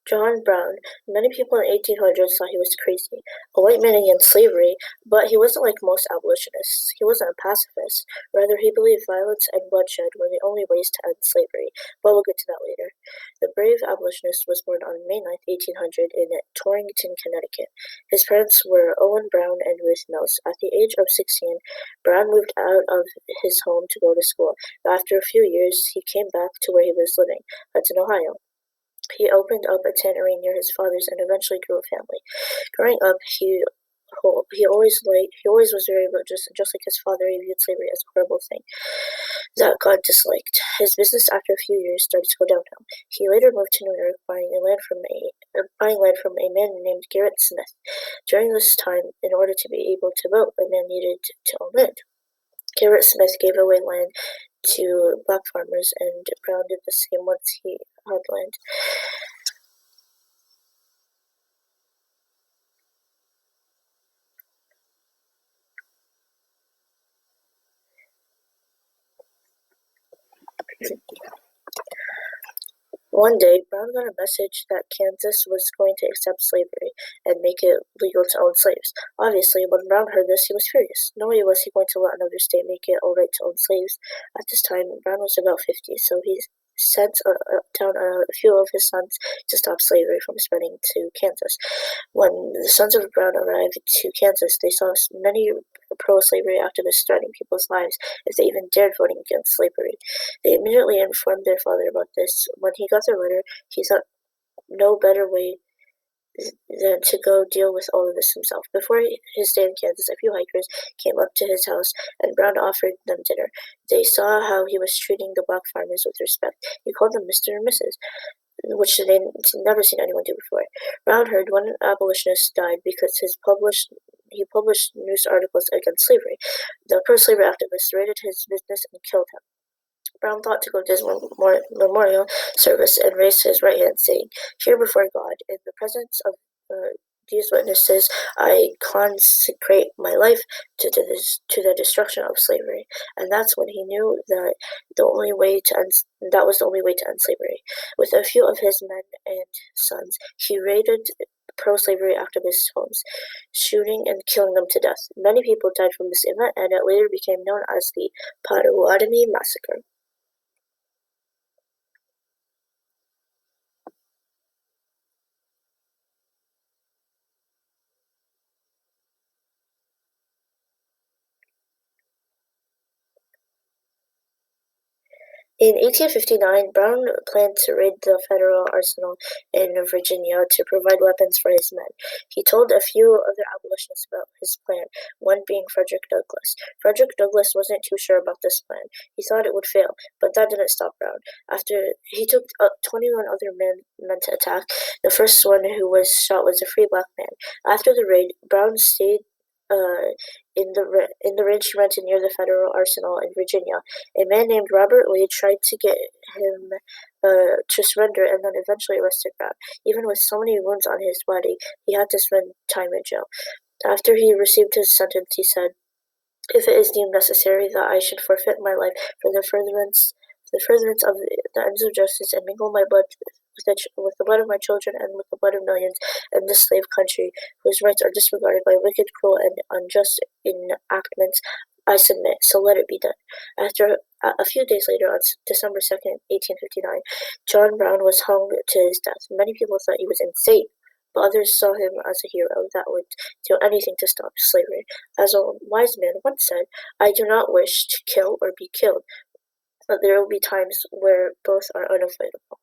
John Brown. Many people in the 1800s thought he was crazy, a white man against slavery, but he wasn't like most abolitionists. He wasn't a pacifist. Rather, he believed violence and bloodshed were the only ways to end slavery, but we'll get to that later. The brave abolitionist was born on May 9, 1800 in Torrington, Connecticut. His parents were Owen Brown and Ruth Mills. At the age of 16, Brown moved out of his home to go to school. After a few years, he came back to where he was living, Hudson, Ohio. He opened up a tannery near his father's and eventually grew a family. Growing up, he always was very religious, and just like his father, he viewed slavery as a horrible thing that God disliked. His business, after a few years, started to go downhill. He later moved to New York, buying land from a man named Garrett Smith. During this time, in order to be able to vote, a man needed to own land. Garrett Smith gave away land to black farmers, and Brown did the same once he had land. One day, Brown got a message that Kansas was going to accept slavery and make it legal to own slaves. Obviously, when Brown heard this, he was furious. No way was he going to let another state make it all right to own slaves. At this time, Brown was about 50, so he sent down a few of his sons to stop slavery from spreading to Kansas. When the sons of Brown arrived to Kansas, they saw many pro-slavery activists threatening people's lives if they even dared voting against slavery. They immediately informed their father about this. When he got their letter, he thought no better way than to go deal with all of this himself. Before his stay in Kansas, a few hikers came up to his house, and Brown offered them dinner. They saw how he was treating the black farmers with respect. He called them Mr. and Mrs., which they'd never seen anyone do before. Brown heard one abolitionist died because he published news articles against slavery. The pro-slavery activists raided his business and killed him. Brown thought to go to his memorial service and raised his right hand, saying, "Here before God, in the presence of these witnesses, I consecrate my life to the destruction of slavery." And that's when he knew that was the only way to end slavery. With a few of his men and sons, he raided pro-slavery activists' homes, shooting and killing them to death. Many people died from this event, and it later became known as the Potawatomi Massacre. In 1859, Brown planned to raid the Federal arsenal in Virginia to provide weapons for his men. He told a few other abolitionists about his plan, one being Frederick Douglass. Frederick Douglass wasn't too sure about this plan. He thought it would fail, but that didn't stop Brown. After he took 21 other men to attack, the first one who was shot was a free black man. After the raid, Brown stayed in the ranch he rented near the Federal Arsenal in Virginia. A man named Robert Lee tried to get him to surrender and then eventually arrested Brown. Even with so many wounds on his body, he had to spend time in jail. After he received his sentence, he said, "If it is deemed necessary that I should forfeit my life for the furtherance of the ends of justice and mingle my blood with the blood of my children and with the blood of millions in this slave country whose rights are disregarded by wicked, cruel, and unjust enactments, I submit, so let it be done." After a few days later, on December 2nd, 1859, John Brown was hung to his death. Many people thought he was insane, but others saw him as a hero that would do anything to stop slavery. As a wise man once said, "I do not wish to kill or be killed, but there will be times where both are unavoidable."